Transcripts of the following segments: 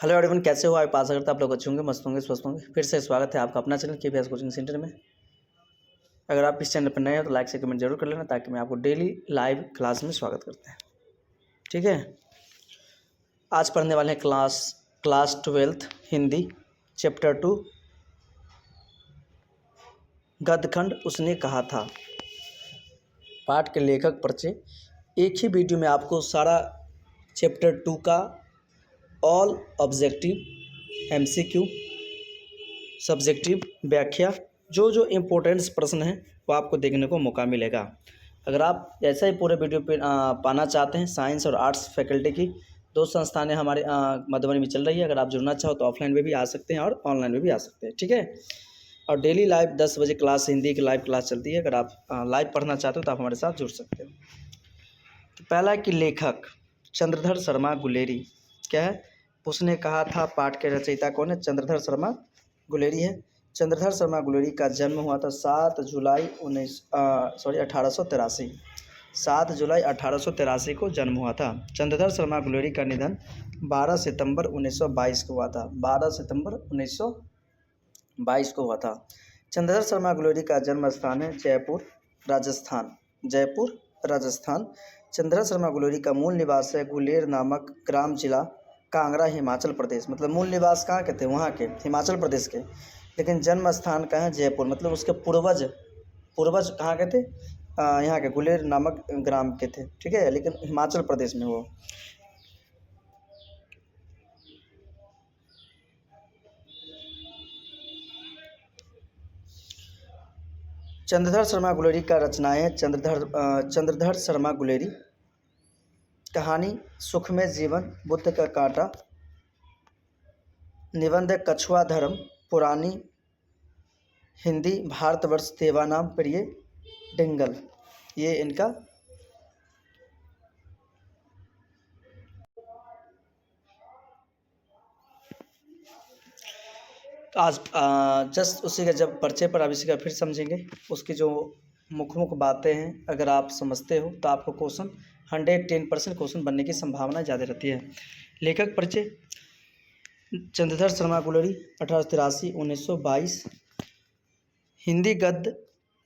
Hello everyone, कैसे हो? आप आशा करते हैं आप लोग अच्छे होंगे, मस्त होंगे, स्वस्थ होंगे। फिर से स्वागत है आपका अपना चैनल KPS कोचिंग सेंटर में। अगर आप इस चैनल पर नए हो तो लाइक से कमेंट जरूर कर लेना, ताकि मैं आपको डेली लाइव क्लास में स्वागत करते हैं। ठीक है, आज पढ़ने वाले हैं क्लास 12 हिंदी चैप्टर 2 गद्यखंड उसने कहा था। पाठ के लेखक परिचय। एक ही वीडियो में आपको सारा चैप्टर 2 का ऑल ऑब्जेक्टिव, MCQ, सब्जेक्टिव, व्याख्या, जो इम्पोर्टेंट्स प्रश्न हैं वो आपको देखने को मौका मिलेगा। अगर आप ऐसा ही पूरे वीडियो पे पाना चाहते हैं, साइंस और आर्ट्स फैकल्टी की दो संस्थानें हमारे मधुबनी में चल रही है। अगर आप जुड़ना चाहो तो ऑफलाइन में भी आ सकते हैं और ऑनलाइन में भी आ सकते हैं। ठीक है, और डेली लाइव 10 बजे क्लास, हिंदी की लाइव क्लास चलती है। अगर आप लाइव पढ़ना चाहते हो तो आप हमारे साथ जुड़ सकते हो। तो पहला कि लेखक चंद्रधर शर्मा गुलेरी क्या है? उसने कहा था। पाठ के रचयिता कौन है? चंद्रधर शर्मा गुलेरी है। चंद्रधर शर्मा गुलेरी का जन्म हुआ था 7 जुलाई 1883। 7 जुलाई 1883 को जन्म हुआ था। चंद्रधर शर्मा गुलेरी का निधन 12 सितंबर 1922 को हुआ था। 12 सितंबर 1922 को हुआ था। चंद्रधर शर्मा गुलेरी का जन्म स्थान है जयपुर, राजस्थान। जयपुर, राजस्थान। चंद्रधर शर्मा गुलेरी का मूल निवास है गुलेर नामक ग्राम, जिला कांगड़ा, हिमाचल प्रदेश। मतलब मूल निवास कहाँ के थे? वहाँ के, हिमाचल प्रदेश के। लेकिन जन्म स्थान कहाँ है? जयपुर। मतलब उसके पूर्वज कहाँ के थे? यहाँ के गुलेर नामक ग्राम के थे। ठीक है, लेकिन हिमाचल प्रदेश में वो। चंद्रधर शर्मा गुलेरी का रचनाएं। चंद्रधर शर्मा गुलेरी। कहानी सुख में जीवन, बुद्ध का कांटा, निबंध कछुआ धर्म, पुरानी हिंदी, भारतवर्ष, देवानाम, प्रिय, डिंगल। ये इनका आज जस्ट उसी का जब परिचय पर आप इसी का फिर समझेंगे। उसकी जो मुख्य बातें हैं अगर आप समझते हो तो आपको क्वेश्चन 110% क्वेश्चन बनने की संभावना ज़्यादा रहती है। लेखक परिचय। चंद्रधर शर्मा गुलेरी 1883-1922। हिंदी गद्य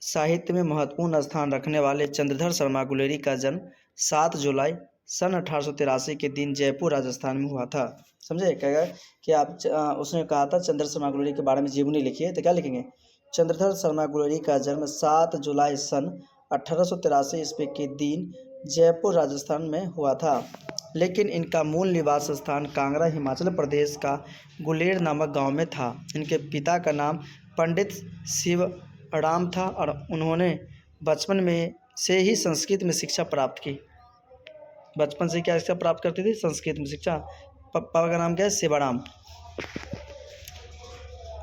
साहित्य में महत्वपूर्ण स्थान रखने वाले चंद्रधर शर्मा गुलेरी का जन्म 7 जुलाई सन 1883 के दिन जयपुर, राजस्थान में हुआ था। समझे? क्या कि आप उसने कहा था चंद्रधर शर्मा गुलेरी के बारे में जीवनी लिखिए, तो क्या लिखेंगे? चंद्रधर शर्मा गुलेरी का जन्म 7 जुलाई सन 1883 ईस्वी के दिन जयपुर, राजस्थान में हुआ था। लेकिन इनका मूल निवास स्थान कांगड़ा, हिमाचल प्रदेश का गुलेर नामक गांव में था। इनके पिता का नाम पंडित शिवराम था और उन्होंने बचपन में से ही संस्कृत में शिक्षा प्राप्त की। बचपन से क्या शिक्षा प्राप्त करती थी? संस्कृत में शिक्षा। पापा का नाम क्या है? शिवराम।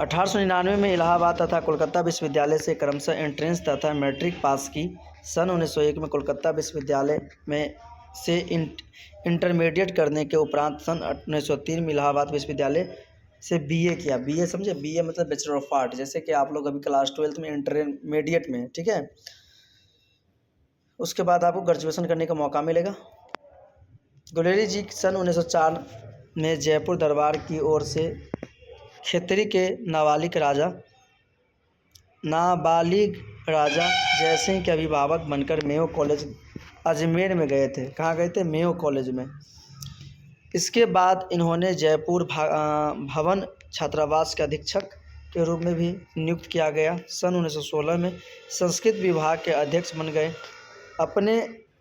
1899 में इलाहाबाद तथा कोलकाता विश्वविद्यालय से क्रमशः एंट्रेंस तथा मैट्रिक पास की। सन 1901 में कोलकाता विश्वविद्यालय में से इंटरमीडिएट करने के उपरांत सन 1903 में इलाहाबाद विश्वविद्यालय से BA किया। BA समझे? BA मतलब बैचलर ऑफ आर्ट। जैसे कि आप लोग अभी क्लास 12 में इंटरमीडिएट में, ठीक है, उसके बाद आपको ग्रेजुएशन करने का मौका मिलेगा। गुलेरी जी सन 1904 में जयपुर दरबार की ओर से खेतरी के नाबालिग राजा जयसिंह के अभिभावक बनकर मेयो कॉलेज अजमेर में गए थे। कहाँ गए थे? मेयो कॉलेज में। इसके बाद इन्होंने जयपुर भवन छात्रावास के अधीक्षक के रूप में भी नियुक्त किया गया। सन 1916 में संस्कृत विभाग के अध्यक्ष बन गए। अपने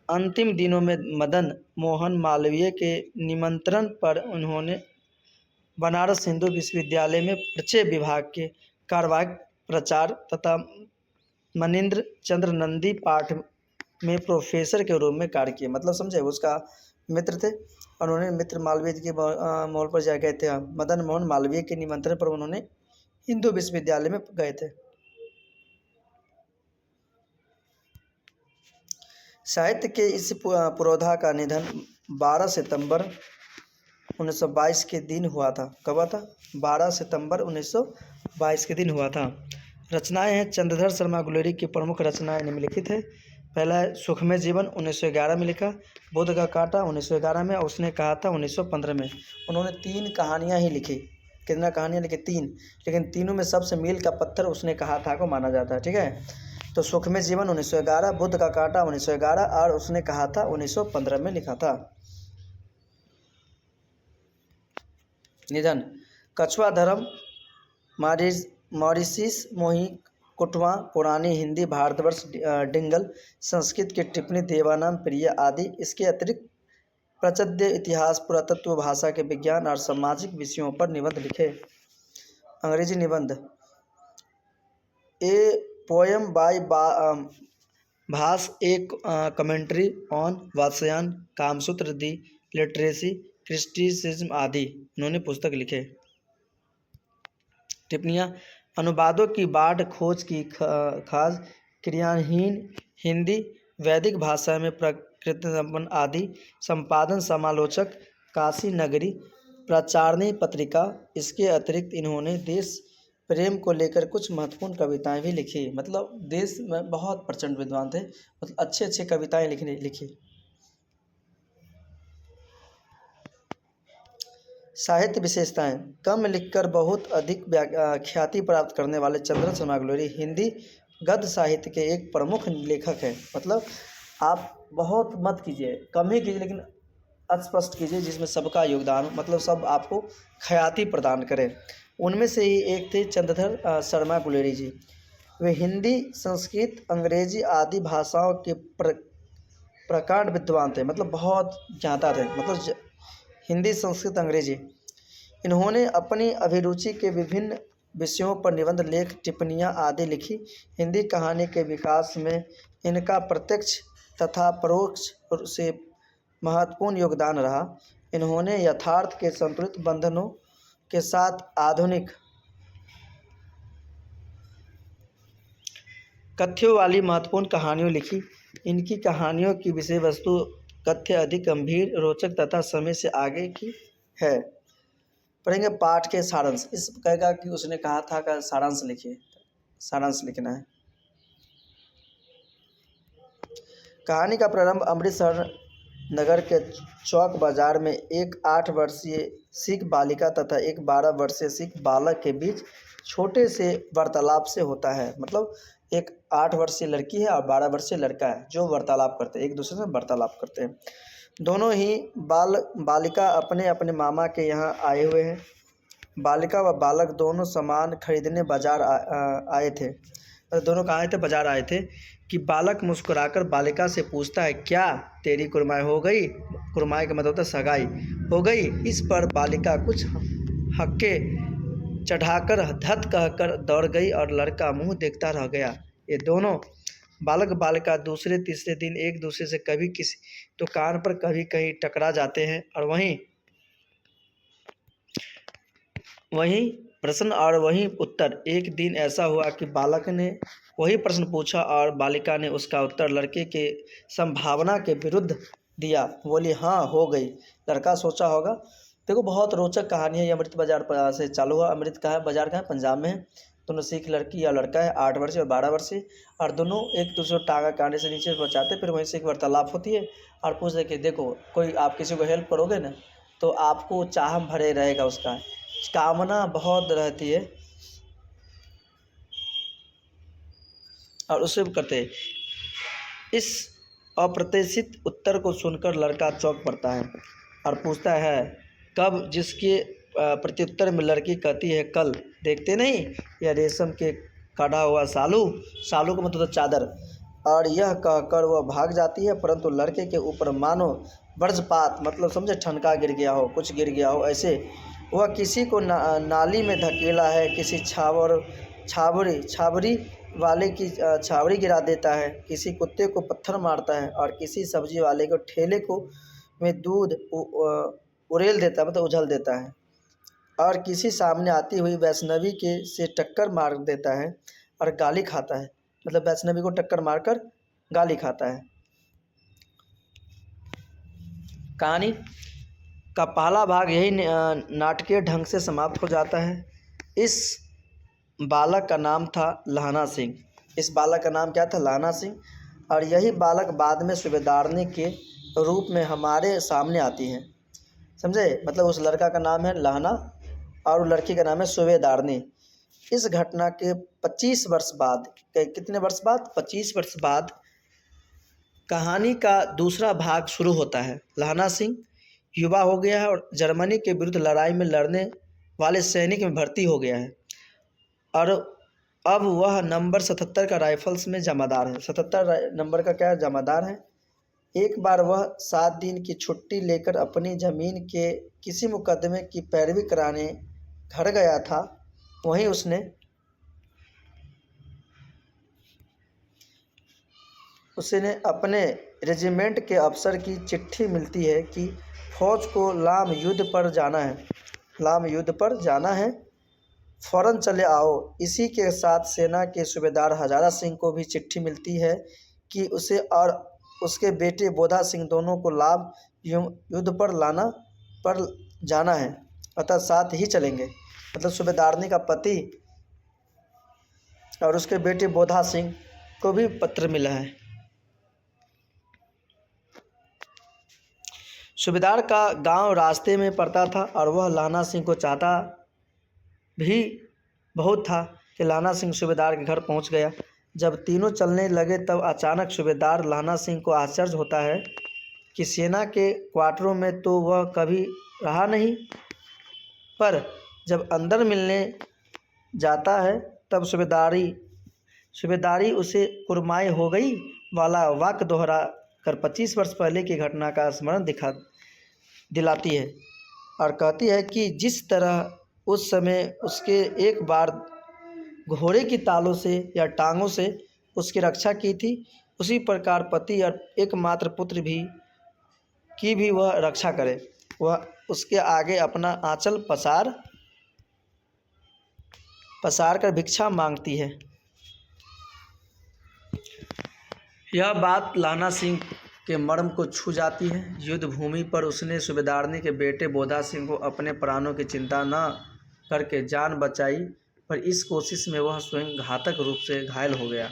अंतिम दिनों में मदन मोहन मालवीय के निमंत्रण पर उन्होंने बनारस हिंदू विश्वविद्यालय में परिचय विभाग के कार्यवाहक प्रचार तथा मनीन्द्र चंद्र नंदी पाठ में प्रोफेसर के रूप में कार्य किया। मतलब समझे? उसका मित्र थे और उन्होंने मित्र मालवीय के मोल पर जा गए थे। मदन मोहन मालवीय के निमंत्रण पर उन्होंने हिंदू विश्वविद्यालय में गए थे। साहित्य के इस पुरोधा का निधन 12 सितंबर 1922 के दिन हुआ था। कब हुआ था? 12 सितंबर 1922 के दिन हुआ था। रचनाएं हैं। चंद्रधर शर्मा गुलेरी की प्रमुख रचनाएं निम्नलिखित है। पहला है सुख में जीवन 1911 में लिखा, बुद्ध का कांटा 1911 में, और उसने कहा था 1915 में। उन्होंने 3 कहानियाँ ही लिखी। कितना कहानियाँ लिखी? 3। लेकिन तीनों में सबसे मील का पत्थर उसने कहा था को माना जाता है। ठीक है, तो सुख में जीवन 1911, बुद्ध का कांटा 1911 और उसने कहा था 1915 में लिखा था। निधन कछुआ धर्म मॉरिसिस मोही कुटवा पुरानी हिंदी भारतवर्ष डिंगल संस्कृत की टिप्पणी देवानाम प्रिय आदि। इसके अतिरिक्त प्रचद्य इतिहास पुरातत्व भाषा के विज्ञान और सामाजिक विषयों पर निबंध लिखे। अंग्रेजी निबंध ए पोएम बाय भास एक commentary on Vatsyayana Kamasutra the literacy criticism आदि उन्होंने पुस्तक लिखे। टिप्पणियाँ अनुवादों की बाढ़ खोज की खास क्रियाहीन हिंदी वैदिक भाषा में प्रकृतिसंपन्न आदि संपादन समालोचक काशी नगरी प्रचारणी पत्रिका। इसके अतिरिक्त इन्होंने देश प्रेम को लेकर कुछ महत्वपूर्ण कविताएं भी लिखी। मतलब देश में बहुत प्रचंड विद्वान थे, मतलब अच्छे अच्छे कविताएं लिखी। साहित्य विशेषताएं कम लिखकर बहुत अधिक ख्याति प्राप्त करने वाले चंद्रन शर्मा गुलेरी हिंदी गद्य साहित्य के एक प्रमुख लेखक हैं। मतलब आप बहुत मत कीजिए, कम ही कीजिए, लेकिन स्पष्ट कीजिए जिसमें सबका योगदान, मतलब सब आपको ख्याति प्रदान करें। उनमें से ही एक थे चंद्रधर शर्मा गुलेरी जी। वे हिंदी संस्कृत अंग्रेजी आदि भाषाओं के प्रकांड विद्वान थे, मतलब बहुत ज़्यादा थे, मतलब हिंदी संस्कृत अंग्रेजी। इन्होंने अपनी अभिरुचि के विभिन्न विषयों पर निबंध लेख टिप्पणियाँ आदि लिखी। हिंदी कहानी के विकास में इनका प्रत्यक्ष तथा परोक्ष से महत्वपूर्ण योगदान रहा। इन्होंने यथार्थ के संतुलित बंधनों के साथ आधुनिक कथ्यों वाली महत्वपूर्ण कहानियों लिखी। इनकी कहानियों की विषय वस्तु कथ्य अधिक गंभीर रोचक तथा समय से आगे की है। पढ़ेंगे पाठ के सारांश। इस कहेगा कि उसने कहा था कि सारांश लिखिए, सारांश लिखना है। कहानी का प्रारंभ अमृतसर नगर के चौक बाजार में एक 8 वर्षीय सिख बालिका तथा एक 12 वर्षीय सिख बालक के बीच छोटे से वार्तालाप से होता है। मतलब एक 8 वर्षीय लड़की है और 12 वर्षीय लड़का है जो वार्तालाप करते हैं, एक दूसरे से वार्तालाप करते हैं। दोनों ही बालिका अपने अपने मामा के यहाँ आए हुए हैं। बालिका व बालक दोनों सामान खरीदने बाजार आए थे। दोनों कहाँ आए थे? बाजार आए थे। कि बालक मुस्कुराकर बालिका से पूछता है, क्या तेरी कुरमाई हो गई? कुरमाई का मतलब होता है सगाई हो गई। इस पर बालिका कुछ हक्के चढ़ाकर धत कहकर दौड़ गई और लड़का मुंह देखता रह गया। ये दोनों बालक बालिका दूसरे तीसरे दिन एक दूसरे से कभी किसी दुकान पर कभी कहीं टकरा जाते हैं और वहीं प्रश्न और वहीं उत्तर। एक दिन ऐसा हुआ कि बालक ने वही प्रश्न पूछा और बालिका ने उसका उत्तर लड़के के संभावना के विरुद्ध दिया। बोली हाँ हो गई। लड़का सोचा होगा। देखो बहुत रोचक कहानी है। ये अमृत बाजार से चालू हुआ। अमृत का है बाजार का है, पंजाब में है। दोनों सिख लड़की या लड़का है, 8 वर्षीय और 12 वर्षीय, और दोनों एक दूसरे को टांगा कांडे से नीचे बचाते। फिर वहीं से एक वार्तालाप होती है और पूछते कि देखो कोई आप किसी को हेल्प करोगे ना तो आपको चाह भरे रहेगा, उसका कामना बहुत रहती है और उसे करते। इस अप्रत्याशित उत्तर को सुनकर लड़का चौंक पड़ता है और पूछता है कब, जिसके प्रत्युत्तर में लड़की कहती है कल। देखते नहीं यह रेशम के कढ़ा हुआ सालू का मतलब चादर। और यह कहकर वह भाग जाती है, परंतु लड़के के ऊपर मानो वज्रपात, मतलब समझे ठनका गिर गया हो, कुछ गिर गया हो ऐसे। वह किसी को नाली में धकेला है, किसी छाबरी वाले की छावड़ी गिरा देता है, किसी कुत्ते को पत्थर मारता है और किसी सब्जी वाले को ठेले को में दूध उड़ेल देता है, मतलब उछल देता है, और किसी सामने आती हुई वैष्णवी के से टक्कर मार देता है और गाली खाता है। मतलब वैष्णवी को टक्कर मारकर गाली खाता है। कहानी का पहला भाग यही नाटकीय ढंग से समाप्त हो जाता है। इस बालक का नाम था लहना सिंह। इस बालक का नाम क्या था? लहना सिंह। और यही बालक बाद में सूबेदारनी के रूप में हमारे सामने आती हैं। समझे? मतलब उस लड़का का नाम है लहना और उस लड़की का नाम है सूबेदारनी। इस घटना के 25 वर्ष बाद, कितने वर्ष बाद? 25 वर्ष बाद कहानी का दूसरा भाग शुरू होता है। लहना सिंह युवा हो गया है और जर्मनी के विरुद्ध लड़ाई में लड़ने वाले सैनिक में भर्ती हो गया है और अब वह नंबर 77 का राइफल्स में जमादार है। 77 नंबर का क्या जमादार है। एक बार वह 7 दिन की छुट्टी लेकर अपनी ज़मीन के किसी मुकदमे की पैरवी कराने घर गया था। वहीं उसने अपने रेजिमेंट के अफसर की चिट्ठी मिलती है कि फौज को लाम युद्ध पर जाना है, फ़ौरन चले आओ। इसी के साथ सेना के सूबेदार हजारा सिंह को भी चिट्ठी मिलती है कि उसे और उसके बेटे बोधा सिंह दोनों को लाम युद्ध पर जाना है, अतः साथ ही चलेंगे। मतलब सूबेदारनी का पति और उसके बेटे बोधा सिंह को भी पत्र मिला है। सूबेदार का गांव रास्ते में पड़ता था और वह लहना सिंह को चाहता भी बहुत था कि लहना सिंह सूबेदार के घर पहुंच गया। जब तीनों चलने लगे तब अचानक सूबेदार लहना सिंह को आश्चर्य होता है कि सेना के क्वार्टरों में तो वह कभी रहा नहीं, पर जब अंदर मिलने जाता है तब सूबेदारी उसे कुरमाई हो गई वाला वाक्य दोहरा कर 25 वर्ष पहले की घटना का स्मरण दिलाती है और कहती है कि जिस तरह उस समय उसके एक बार घोड़े की तालों से या टांगों से उसकी रक्षा की थी, उसी प्रकार पति और एकमात्र पुत्र की भी वह रक्षा करे। वह उसके आगे अपना आंचल पसार कर भिक्षा मांगती है। यह बात लहना सिंह के मर्म को छू जाती है। युद्ध भूमि पर उसने सूबेदारनी के बेटे बोधा सिंह को अपने प्राणों की चिंता न करके जान बचाई, पर इस कोशिश में वह स्वयं घातक रूप से घायल हो गया।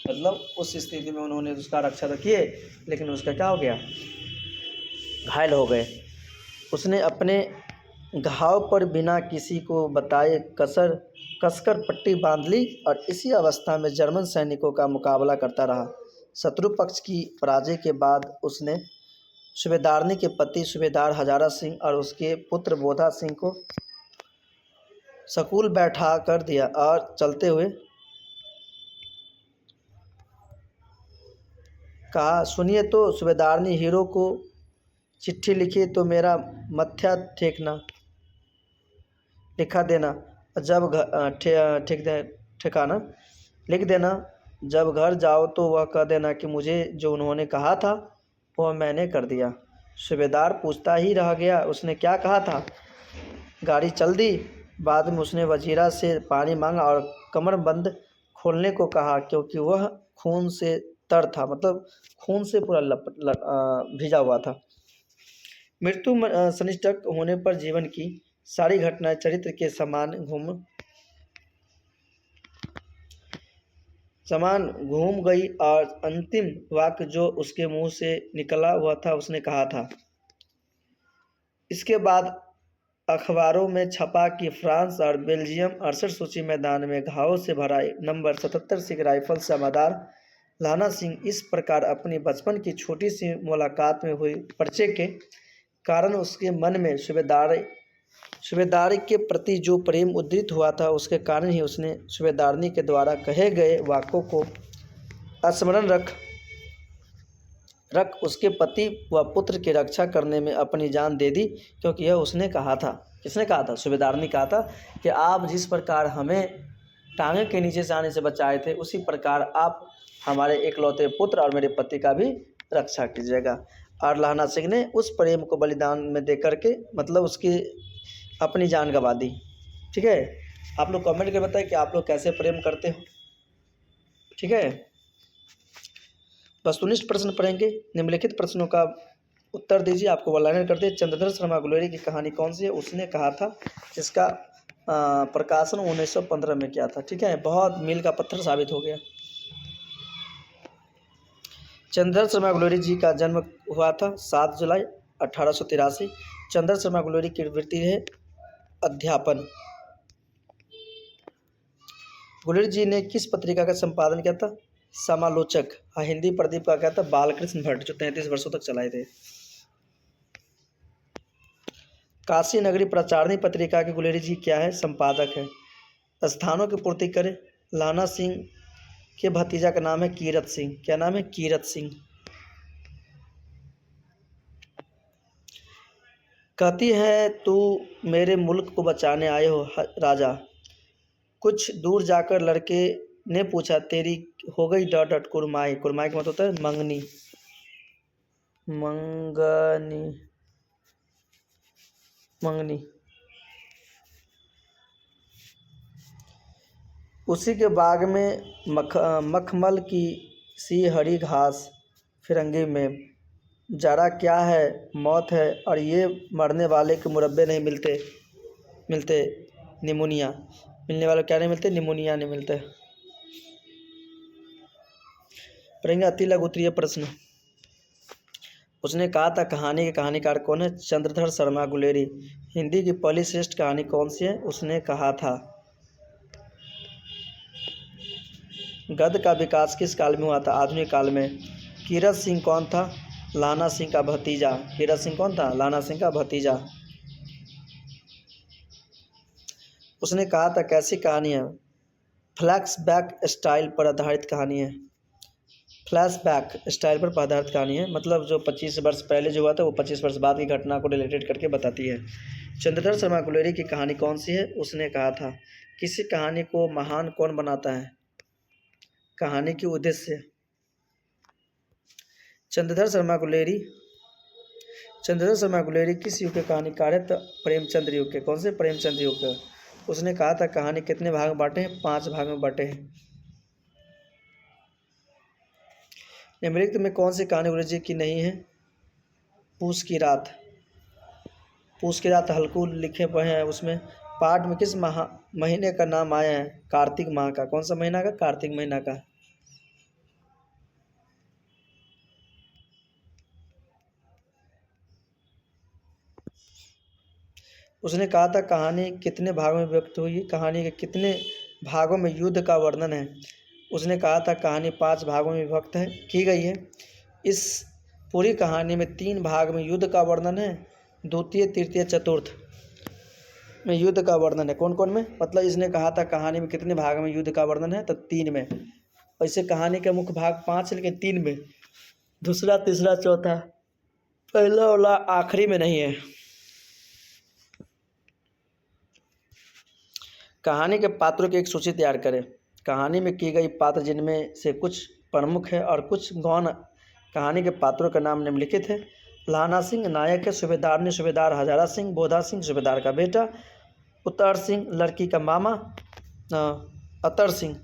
मतलब उस स्थिति में उन्होंने उसका रक्षा तो किए, लेकिन उसका क्या हो गया? घायल हो गए। उसने अपने घाव पर बिना किसी को बताए कसकर पट्टी बांध ली और इसी अवस्था में जर्मन सैनिकों का मुकाबला करता रहा। शत्रु पक्ष की पराजय के बाद उसने सूबेदारनी के पति सूबेदार हजारा सिंह और उसके पुत्र बोधा सिंह को सकूल बैठा कर दिया और चलते हुए कहा, सुनिए तो सूबेदारनी हीरो को चिट्ठी लिखी तो मेरा मत्था लिखा देना, जब ठिकाना लिख देना। जब घर जाओ तो वह कह देना कि मुझे जो उन्होंने कहा था वह मैंने कर दिया। सूबेदार पूछता ही रह गया, उसने क्या कहा था? गाड़ी चल दी। बाद में उसने वजीरा से पानी मांगा और कमरबंद खोलने को कहा, क्योंकि वह खून से तर था, मतलब खून से पूरा भिजा हुआ था। मृत्यु सन्निष्ट होने पर जीवन की सारी घटनाएं चरित्र के समान घूम गई और अंतिम वाक्य जो उसके मुंह से निकला हुआ था, उसने कहा था। इसके बाद अखबारों में छपा कि फ्रांस और बेल्जियम 68 सूची मैदान में घावों से भरा नंबर 77 सिख राइफल जमादार लहना सिंह इस प्रकार अपनी बचपन की छोटी सी मुलाकात में हुई परिचय के कारण उसके मन में सूबेदारी के प्रति जो प्रेम उद्रित हुआ था, उसके कारण ही उसने सूबेदारनी के द्वारा कहे गए वाक्यों को स्मरण रख उसके पति व पुत्र की रक्षा करने में अपनी जान दे दी, क्योंकि यह उसने कहा था। किसने कहा था? सूबेदारनी कहा था कि आप जिस प्रकार हमें टांगे के नीचे से आने से बचाए थे, उसी प्रकार आप हमारे एकलौते पुत्र और मेरे पति का भी रक्षा कीजिएगा। और लहना सिंह ने उस प्रेम को बलिदान में दे करके मतलब उसकी अपनी जान गंवा दी। ठीक है, आप लोग कमेंट करके बताएं कि आप लोग कैसे प्रेम करते हो। ठीक है, वस्तुनिष्ठ प्रश्न पढ़ेंगे। निम्नलिखित प्रश्नों का उत्तर दीजिए। आपको वर्णन करते चंद्रधर शर्मा गुलेरी की कहानी कौन सी है? उसने कहा था जिसका प्रकाशन 1915 में किया था। ठीक है, बहुत मील का पत्थर साबित हो गया। चंद्रधर शर्मा गुलेरी जी का जन्म हुआ था 7 जुलाई 1883। चंद्रधर शर्मा गुलेरी की वृत्ति है अध्यापन। गुलेरी जी ने किस पत्रिका का संपादन किया था? समालोचक। हिंदी प्रदीप का क्या था? बालकृष्ण भट्ट, जो 33 वर्षों तक चलाए थे। काशी नगरी प्रचारणी पत्रिका के गुलेरी जी क्या है? संपादक है। स्थानों की पूर्ति करें। लाना सिंह के भतीजा का नाम है कीरत सिंह। क्या नाम है? कीरत सिंह। कहती है तू मेरे मुल्क को बचाने आए हो राजा। कुछ दूर जाकर लड़के ने पूछा तेरी हो गई डॉट डॉट कुरमाई। कुरमाई का मतलब होता है मंगनी, मंगनी, मंगनी। उसी के बाग में मखमल की सी हरी घास फिरंगी में जरा क्या है मौत है, और ये मरने वाले के मुरब्बे नहीं मिलते निमोनिया। मिलने वाले क्या नहीं मिलते? निमोनिया नहीं मिलते। पढ़ेंगे अति लघु उत्तरीय प्रश्न। उसने कहा था कहानी के कहानीकार कौन है? चंद्रधर शर्मा गुलेरी। हिंदी की पहली श्रेष्ठ कहानी कौन सी है? उसने कहा था। गद्य का विकास किस काल में हुआ था? आधुनिक काल में। कीरत सिंह कौन था? लाना सिंह का भतीजा। कीरत सिंह कौन था? लाना सिंह का भतीजा। उसने कहा था कैसी कहानी है? फ्लैशबैक स्टाइल पर आधारित कहानी है। फ्लैशबैक स्टाइल पर आधारित कहानी है, मतलब जो 25 वर्ष पहले जो हुआ था वो 25 वर्ष बाद की घटना को रिलेटेड करके बताती है। चंद्रधर शर्मा गुलेरी की कहानी कौन सी है? उसने कहा था किसी कहानी को महान कौन बनाता है? कहानी के उद्देश्य। चंद्रधर शर्मा गुलेरी किस युग के कहानीकार है? तो प्रेमचंद्र युग के। कौन से? प्रेमचंद्र युग के। उसने कहा था कहानी कितने भाग में बांटे हैं? 5 भाग में बांटे हैं। निम्नलिखित में कौन सी कहानी गुलेरी जी की नहीं है? पूस की रात। पूस की रात हल्कू लिखे हुए हैं। उसमें पाठ में किस महीने का नाम आया है? कार्तिक माह का। कौन सा महीना का? कार्तिक महीना का। उसने कहा था कहानी कितने भागों में व्यक्त हुई? कहानी के कितने भागों में युद्ध का वर्णन है? उसने कहा था कहानी 5 भागों में विभक्त है की गई है। इस पूरी कहानी में 3 भाग में युद्ध का वर्णन है, द्वितीय तृतीय चतुर्थ में युद्ध का वर्णन है। कौन कौन में? मतलब इसने कहा था कहानी में कितने भाग में युद्ध का वर्णन है? तो 3 में। वैसे कहानी का मुख्य भाग 5 लेकिन 3 में, दूसरा तीसरा चौथा, पहला वाला आखिरी में नहीं है। कहानी के पात्रों की एक सूची तैयार करें। कहानी में की गई पात्र जिनमें से कुछ प्रमुख है और कुछ गौण। कहानी के पात्रों का नाम निम्नलिखित है। लाना सिंह नायक है। सूबेदार ने सूबेदार हजारा सिंह। बोधा सिंह सूबेदार का बेटा। उतर सिंह लड़की का मामा। अतर सिंह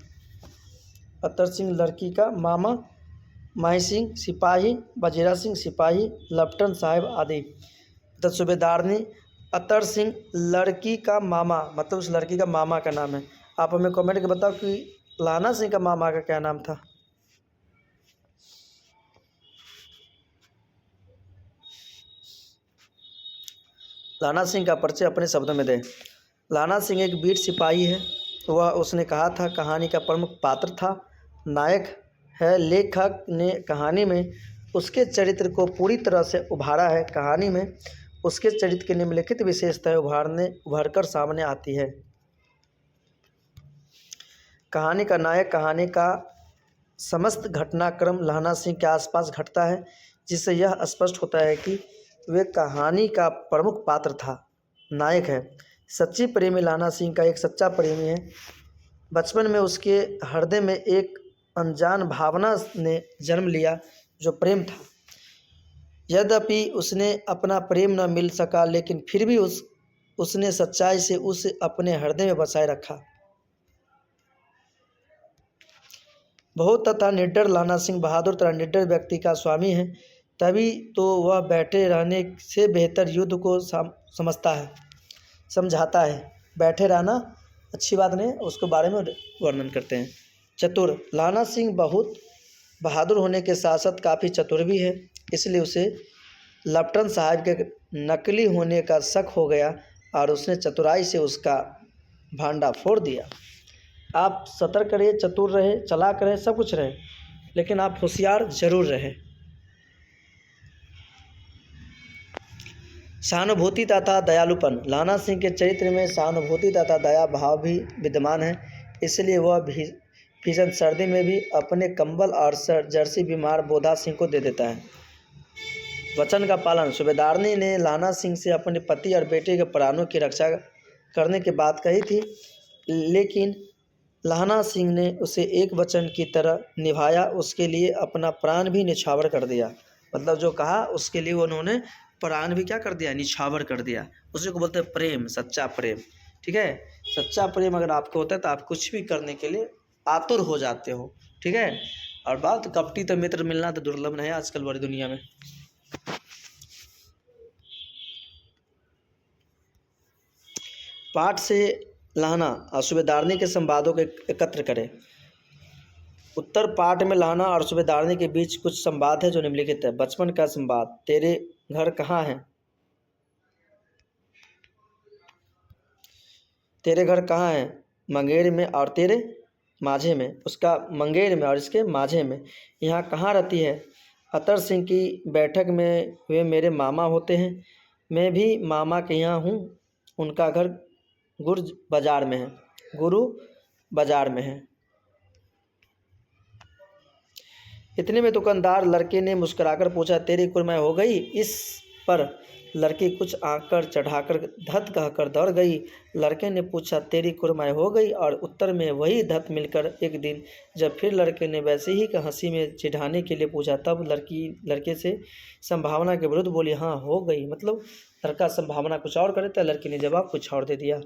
लड़की का मामा। माही सिंह सिपाही। बजीरा सिंह सिपाही। लपटन साहब आदि। तो सूबेदार ने अतर सिंह लड़की का मामा, मतलब उस लड़की का मामा का नाम है। आप हमें कमेंट करके बताओ कि लाना सिंह का मामा का क्या नाम था? लाना सिंह का परिचय अपने शब्दों में दें। लाना सिंह एक वीर सिपाही है। उसने कहा था कहानी का प्रमुख पात्र था, नायक है। लेखक ने कहानी में उसके चरित्र को पूरी तरह से उभारा है। कहानी में उसके चरित्र की निम्नलिखित विशेषताएं उभरकर सामने आती है। कहानी का नायक। कहानी का समस्त घटनाक्रम लाना सिंह के आसपास घटता है, जिससे यह स्पष्ट होता है कि वे कहानी का प्रमुख पात्र था, नायक है। सच्ची प्रेमी। लाना सिंह का एक सच्चा प्रेमी है। बचपन में उसके हृदय में एक अनजान भावना ने जन्म लिया जो प्रेम था। यद्यपि उसने अपना प्रेम न मिल सका, लेकिन फिर भी उसने सच्चाई से उसे अपने हृदय में बसाए रखा। बहुत तथा निडर। लाना सिंह बहादुर तथा निडर व्यक्ति का स्वामी है, तभी तो वह बैठे रहने से बेहतर युद्ध को समझाता है। बैठे रहना अच्छी बात नहीं, उसके बारे में वर्णन करते हैं। चतुर। लाना सिंह बहुत बहादुर होने के साथ साथ काफ़ी चतुर भी है, इसलिए उसे लेफ्टिनेंट साहब के नकली होने का शक हो गया और उसने चतुराई से उसका भांडा फोड़ दिया। आप सतर्क रहे, चतुर रहे, चालाक रहे, सब कुछ रहे, लेकिन आप होशियार जरूर रहे। सहानुभूति तथा दयालुपन। लाना सिंह के चरित्र में सहानुभूति तथा दया भाव भी विद्यमान है, इसलिए वह भीषण सर्दी में भी अपने कंबल और जर्सी बीमार बोधा सिंह को दे देता है। वचन का पालन। सूबेदारनी ने लाना सिंह से अपने पति और बेटे के प्राणों की रक्षा करने की बात कही थी, लेकिन लाना सिंह ने उसे एक वचन की तरह निभाया, उसके लिए अपना प्राण भी निछावर कर दिया। मतलब जो कहा उसके लिए उन्होंने प्राण भी क्या कर दिया, निछावर कर दिया। उसी को बोलते हैं प्रेम, सच्चा प्रेम। ठीक है, सच्चा प्रेम अगर आपको होता है तो आप कुछ भी करने के लिए आतुर हो जाते हो। ठीक है, और बात कपटी तो मित्र मिलना तो दुर्लभ है आजकल बड़ी दुनिया में। पाठ से लाना और सूबेदारनी के संवादों को एकत्र करें। उत्तर पाठ में लाना और सूबेदारनी के बीच कुछ संवाद है जो निम्नलिखित है। बचपन का संवाद। तेरे घर कहाँ है? तेरे घर कहाँ है? मंगेर में और तेरे माझे में। उसका मंगेर में और इसके माझे में। यहाँ कहाँ रहती है? अतर सिंह की बैठक में वे मेरे मामा होते हैं। मैं भी मामा के यहाँ हूँ। उनका घर गुरु बाजार में है। इतने में दुकानदार लड़के ने मुस्कुराकर पूछा, तेरी कुरमाई हो गई? इस पर लड़की कुछ आंकर चढ़ाकर धत कहकर दौड़ गई। लड़के ने पूछा, तेरी कुरमाई हो गई? और उत्तर में वही धत मिलकर एक दिन जब फिर लड़के ने वैसे ही हंसी में चिढ़ाने के लिए पूछा, तब लड़के से संभावना के विरुद्ध बोली, हाँ हो गई। मतलब लड़का संभावना कुछ और करे तो लड़की ने जवाब कुछ और दे दिया।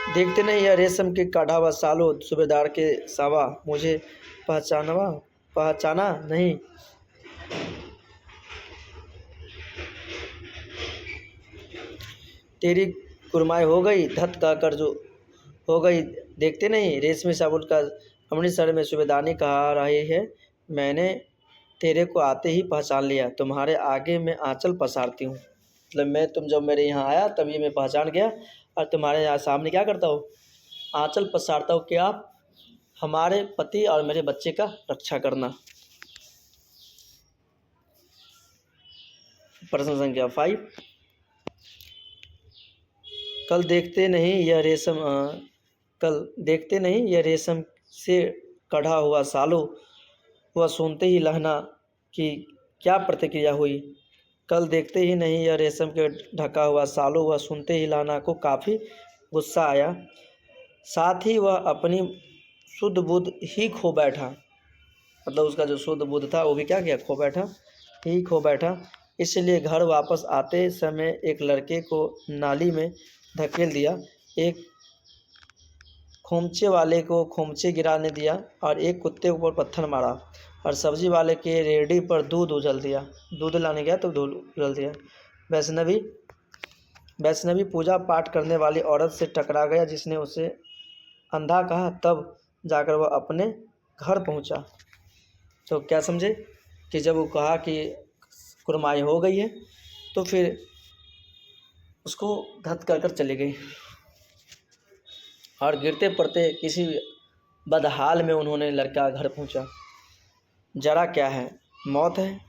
देखते नहीं यह रेशम के काढ़ा हुआ सालो सूबेदार के सावा, मुझे पहचाना नहीं? तेरी कुरमाई हो गई? धत कहकर जो हो गई। देखते नहीं रेशमी साबुन का अमृतसर में सूबेदारनी कहा रही है, मैंने तेरे को आते ही पहचान लिया। तुम्हारे आगे मैं आंचल पसारती हूँ। मतलब तुम जब मेरे यहाँ आया तभी मैं पहचान गया और तुम्हारे यहाँ सामने क्या करता हूँ, आंचल पसारता हूँ कि आप हमारे पति और मेरे बच्चे का रक्षा करना। प्रश्न संख्या 5। कल देखते नहीं यह रेशम से कढ़ा हुआ सालो, वह सुनते ही लहना की क्या प्रतिक्रिया हुई? कल देखते ही नहीं यह रेशम के ढका हुआ सालो, वह सुनते ही लहना को काफ़ी गुस्सा आया। साथ ही वह अपनी शुद्ध बुद्ध ही खो बैठा। मतलब उसका जो शुद्ध बुद्ध था वो भी क्या किया, खो बैठा। इसलिए घर वापस आते समय एक लड़के को नाली में धकेल दिया, एक खोमचे वाले को खोमचे गिराने दिया और एक कुत्ते के ऊपर पत्थर मारा और सब्जी वाले के रेहड़ी पर दूध उछल दिया। दूध लाने गया तो दूध उछल दिया। वैष्णवी पूजा पाठ करने वाली औरत से टकरा गया, जिसने उसे अंधा कहा। तब जाकर वह अपने घर पहुंचा। तो क्या समझे कि जब वो कहा कि कुरमाई हो गई है तो फिर उसको धत कर चली गई और गिरते पड़ते किसी बदहाल में उन्होंने लड़का घर पहुंचा। जरा क्या है, मौत है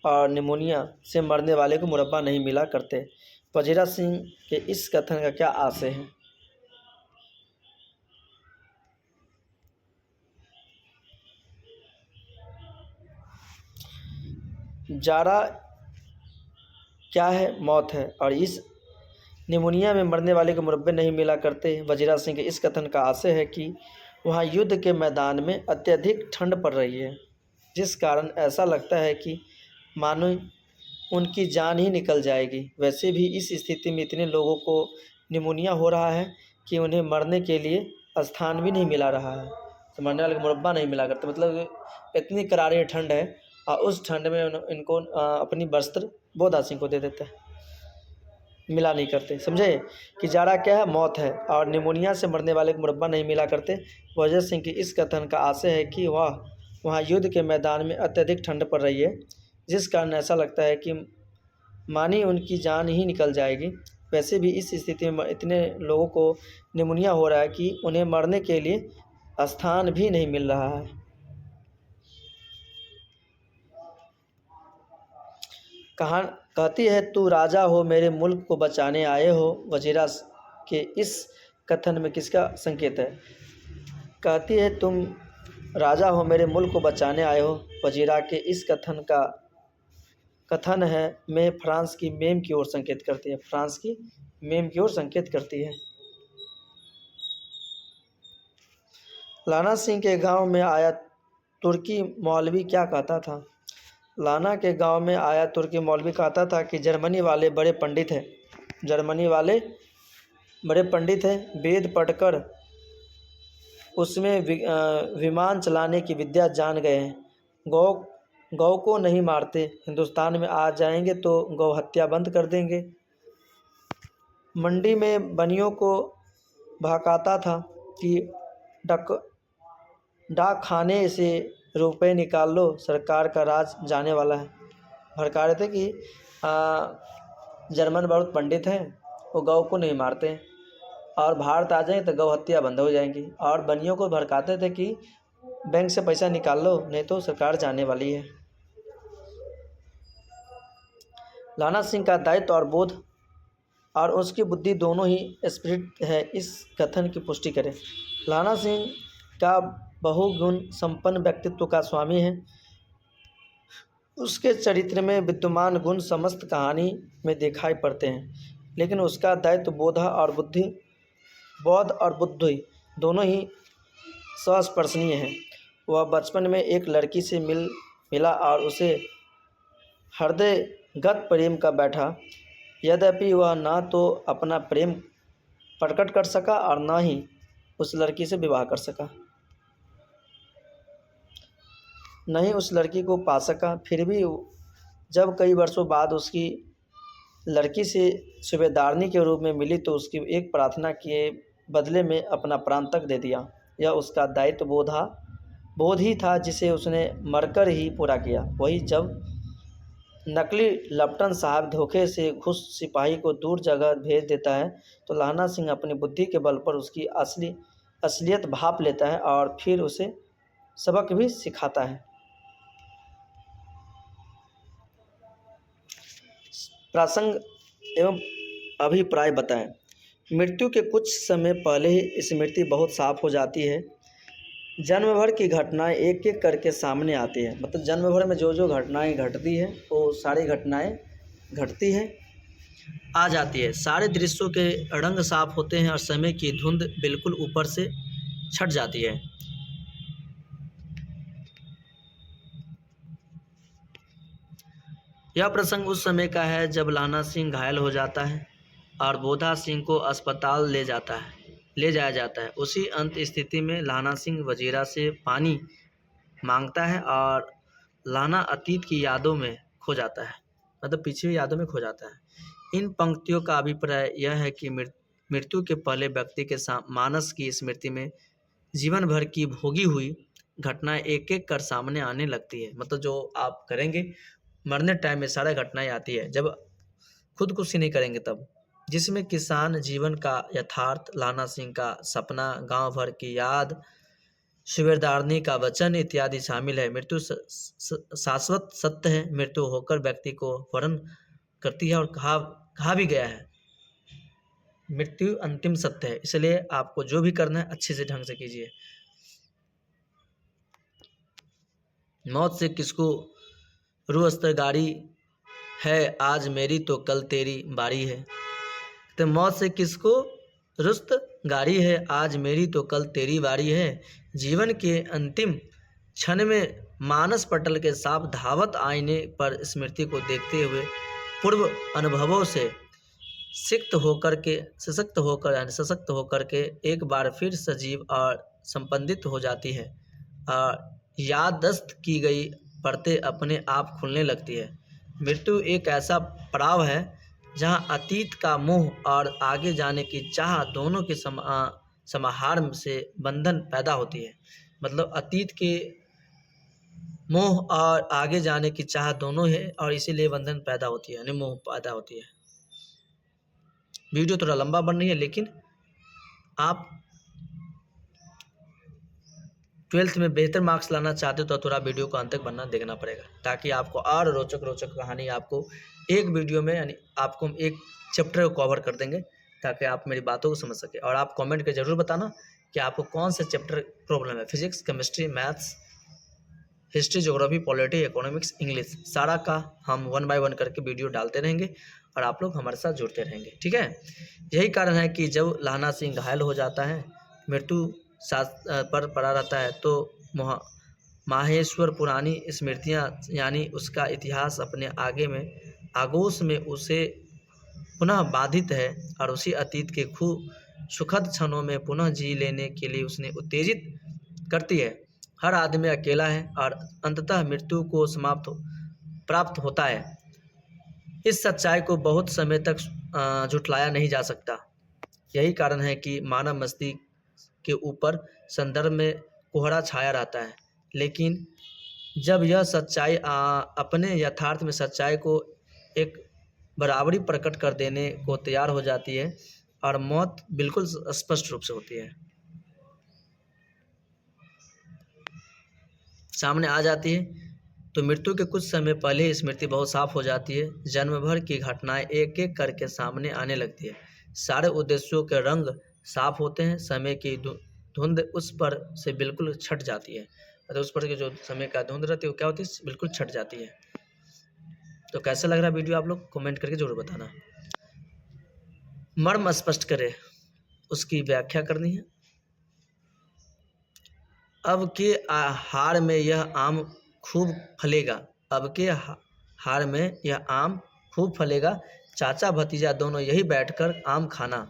और निमोनिया से मरने वाले को मुरब्बा नहीं मिला करते। वजीरा सिंह के इस कथन का क्या आशय है? जारा क्या है, मौत है और इस निमोनिया में मरने वाले को मुरब्बे नहीं मिला करते। वजीरा सिंह के इस कथन का आशय है कि वहाँ युद्ध के मैदान में अत्यधिक ठंड पड़ रही है। जिस कारण ऐसा लगता है कि मानो उनकी जान ही निकल जाएगी। वैसे भी इस स्थिति में इतने लोगों को निमोनिया हो रहा है कि उन्हें मरने के लिए स्थान भी नहीं मिला रहा है। तो मरने वाले को मुरब्बा नहीं मिला करते, मतलब इतनी करारी ठंड है और उस ठंड में इनको अपनी वस्त्र बोधा सिंह को दे देते हैं, मिला नहीं करते। समझे कि जाड़ा क्या है, मौत है, और निमोनिया से मरने वाले को मुरब्बा नहीं मिला करते। वजह सिंह की इस कथन का आशय है कि वहाँ युद्ध के मैदान में अत्यधिक ठंड पड़ रही है, जिस कारण ऐसा लगता है कि मानी उनकी जान ही निकल जाएगी। वैसे भी इस स्थिति में इतने लोगों को निमोनिया हो रहा है कि उन्हें मरने के लिए स्थान भी नहीं मिल रहा है। कहती है, तू राजा हो मेरे मुल्क को बचाने आए हो। वजीरा के इस कथन में किसका संकेत है? कहती है, तुम राजा हो मेरे मुल्क को बचाने आए हो। वजीरा के इस कथन है में फ्रांस की मेम की ओर संकेत करती है। फ्रांस की मेम की ओर संकेत करती है। लाना सिंह के गांव में आया तुर्की मौलवी क्या कहता था? लाना के गांव में आया तुर्की मौलवी कहता था कि जर्मनी वाले बड़े पंडित हैं। जर्मनी वाले बड़े पंडित हैं, वेद पढ़कर उसमें विमान चलाने की विद्या जान गए हैं। गौ को नहीं मारते, हिंदुस्तान में आ जाएंगे तो गौ हत्या बंद कर देंगे। मंडी में बनियों को भड़काता था कि डाक खाने से रुपए निकाल लो, सरकार का राज जाने वाला है। भड़का रहे थे कि जर्मन बहुत पंडित हैं, वो गौ को नहीं मारते और भारत आ जाए तो गौ हत्या बंद हो जाएंगी। और बनियों को भड़काते थे कि बैंक से पैसा निकाल लो, नहीं तो सरकार जाने वाली है। लाना सिंह का दायित्व और बोध और उसकी बुद्धि दोनों ही स्पिरिट है इस कथन की पुष्टि करें। लाना सिंह का बहुगुण संपन्न व्यक्तित्व का स्वामी है। उसके चरित्र में विद्यमान गुण समस्त कहानी में दिखाई पड़ते हैं, लेकिन उसका दायित्व बोध और बुद्धि दोनों ही स्पर्शनीय हैं। वह बचपन में एक लड़की से मिला और उसे हृदयगत प्रेम का बैठा। यद्यपि वह न तो अपना प्रेम प्रकट कर सका और न ही उस लड़की से विवाह कर सका, नहीं उस लड़की को पा सका। फिर भी जब कई वर्षों बाद उसकी लड़की से सूबेदारनी के रूप में मिली तो उसकी एक प्रार्थना के बदले में अपना प्राण तक दे दिया। यह उसका दायित्व बोध ही था जिसे उसने मरकर ही पूरा किया। वही जब नकली लपटन साहब धोखे से घुस सिपाही को दूर जगह भेज देता है तो लाना सिंह अपनी बुद्धि के बल पर उसकी असलियत भाप लेता है और फिर उसे सबक भी सिखाता है। प्रसंग एवं अभिप्राय बताएं। मृत्यु के कुछ समय पहले ही स्मृति बहुत साफ हो जाती है। जन्म भर की घटनाएं एक एक करके सामने आती है, मतलब जन्म भर में जो जो घटनाएं घटती है वो सारी घटनाएं घटती है आ जाती है। सारे दृश्यों के रंग साफ होते हैं और समय की धुंध बिल्कुल ऊपर से छट जाती है। यह प्रसंग उस समय का है जब लाना सिंह घायल हो जाता है और बोधा सिंह को अस्पताल ले जाया जाता है। उसी अंत स्थिति में लाना सिंह वजीरा से पानी मांगता है और लाना अतीत की यादों में खो जाता है, मतलब पिछली यादों में खो जाता है। इन पंक्तियों का अभिप्राय यह है कि मृत्यु के पहले व्यक्ति के मानस की स्मृति में जीवन भर की भोगी हुई घटनाएं एक एक कर सामने आने लगती है। मतलब जो आप करेंगे मरने टाइम में सारी घटनाएं आती है, जब खुदकुशी नहीं करेंगे तब, जिसमें किसान जीवन का यथार्थ, लाना सिंह का सपना, गांव भर की याद, सूबेदारनी का वचन इत्यादि शामिल है। मृत्यु शाश्वत सत्य है। मृत्यु होकर व्यक्ति को वर्ण करती है और कहा भी गया है मृत्यु अंतिम सत्य है। इसलिए आपको जो भी करना है अच्छे से ढंग से कीजिए। मौत से किसको रुस्तगारी है, आज मेरी तो कल तेरी बारी है। तो मौत से किसको रुस्तगारी है, आज मेरी तो कल तेरी बारी है। जीवन के अंतिम क्षण में मानस पटल के साफ धावत आईने पर स्मृति को देखते हुए पूर्व अनुभवों से सशक्त होकर के एक बार फिर सजीव और संपंदित हो जाती है और याददाश्त की गई परतें अपने आप खुलने लगती है। मृत्यु एक ऐसा पड़ाव है जहां अतीत का मोह और आगे जाने की चाह दोनों के समाहार से बंधन पैदा होती है। मतलब अतीत के मोह और आगे जाने की चाह दोनों है और इसीलिए बंधन पैदा होती है, यानी मोह पैदा होती है। वीडियो थोड़ा लंबा बन रही है, लेकिन आप 12th में बेहतर मार्क्स लाना चाहते हो तो थोड़ा वीडियो को अंत तक बनना देखना पड़ेगा, ताकि आपको और रोचक कहानी आपको एक वीडियो में, यानी आपको हम एक चैप्टर को कवर कर देंगे ताकि आप मेरी बातों को समझ सके। और आप कमेंट कर जरूर बताना कि आपको कौन सा चैप्टर प्रॉब्लम है, physics, chemistry, maths, history, geography, polity, economics, English, सारा का हम 1 बाय 1 करके वीडियो डालते रहेंगे और आप लोग हमारे साथ जुड़ते रहेंगे, ठीक है। यही कारण है कि जब लहना सिंह घायल हो जाता है, मृत्यु साथ पर पड़ा रहता है, तो माहेश्वर पुरानी स्मृतियाँ यानी उसका इतिहास अपने आगोश में उसे पुनः बाधित है और उसी अतीत के खूब सुखद क्षणों में पुनः जी लेने के लिए उसने उत्तेजित करती है। हर आदमी अकेला है और अंततः मृत्यु को प्राप्त होता है। इस सच्चाई को बहुत समय तक झुठलाया नहीं जा सकता। यही कारण है कि मानव मस्तिष्क के ऊपर संदर्भ में कोहरा छाया रहता है, लेकिन जब यह सच्चाई अपने यथार्थ में सच्चाई को एक बराबरी प्रकट कर देने को तैयार हो जाती है और मौत बिल्कुल स्पष्ट रूप से होती है, सामने आ जाती है, तो मृत्यु के कुछ समय पहले स्मृति बहुत साफ हो जाती है। जन्म भर की घटनाएं एक एक करके सामने आने लगती है। सारे उद्देश्यों के रंग साफ होते हैं। समय की धुंध उस पर से बिल्कुल छट जाती है। मतलब उस पर की जो समय का धुंध रहती है वो क्या होती है, बिल्कुल छट जाती है। तो कैसा लग रहा है वीडियो, आप लोग कमेंट करके जरूर बताना। मर्म स्पष्ट करे, उसकी व्याख्या करनी है। अब के हार में यह आम खूब फलेगा। अब के हार में यह आम खूब फलेगा। चाचा भतीजा दोनों यही बैठकर आम खाना।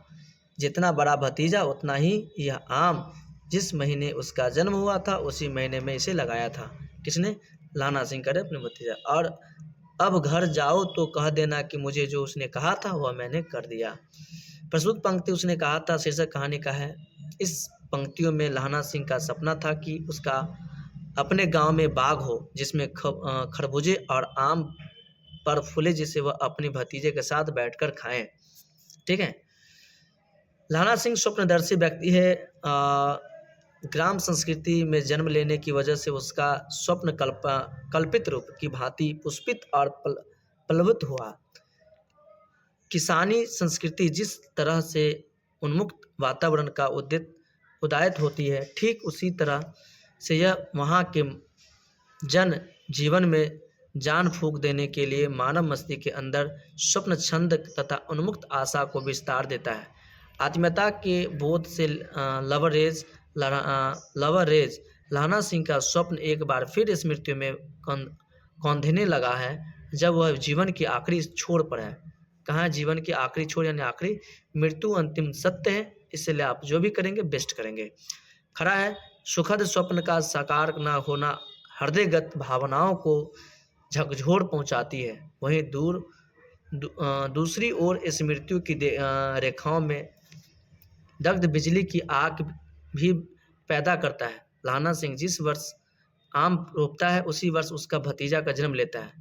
जितना बड़ा भतीजा उतना ही यह आम। जिस महीने उसका जन्म हुआ था उसी महीने में इसे लगाया था। किसने? लहना सिंह करे अपने भतीजा। और अब घर जाओ तो कह देना कि मुझे जो उसने कहा था वह मैंने कर दिया। प्रस्तुत पंक्ति उसने कहा था शीर्षक कहानी का है। इस पंक्तियों में लहना सिंह का सपना था कि उसका अपने गांव में बाग हो जिसमें खरबूजे और आम पर फूले, जिसे वह अपने भतीजे के साथ बैठकर खाएं। ठीक है। लहना सिंह स्वप्नदर्शी व्यक्ति है। ग्राम संस्कृति में जन्म लेने की वजह से उसका स्वप्न कल्पित रूप की भांति पुष्पित और पल्लवित हुआ। किसानी संस्कृति जिस तरह से उन्मुक्त वातावरण का उदायत होती है, ठीक उसी तरह से यह वहाँ के जन जीवन में जान फूंक देने के लिए मानव मस्तिष्क के अंदर स्वप्न छंद तथा उन्मुक्त आशा को विस्तार देता है। आत्मीयता के बोध से लवरेज लहना सिंह का स्वप्न एक बार फिर स्मृतियों में कौंधने लगा है, जब वह जीवन की आखिरी छोर पर है। कहाँ जीवन की आखिरी छोर, यानी आखिरी मृत्यु अंतिम सत्य है, इसलिए आप जो भी करेंगे बेस्ट करेंगे। खरा है, सुखद स्वप्न का साकार न होना हृदयगत भावनाओं को झकझोर पहुंचाती है। वहीं दूसरी ओर इस मृत्यु की रेखाओं में दग्ध बिजली की आग भी पैदा करता है। लहना सिंह जिस वर्ष आम रोपता है उसी वर्ष उसका भतीजा का जन्म लेता है।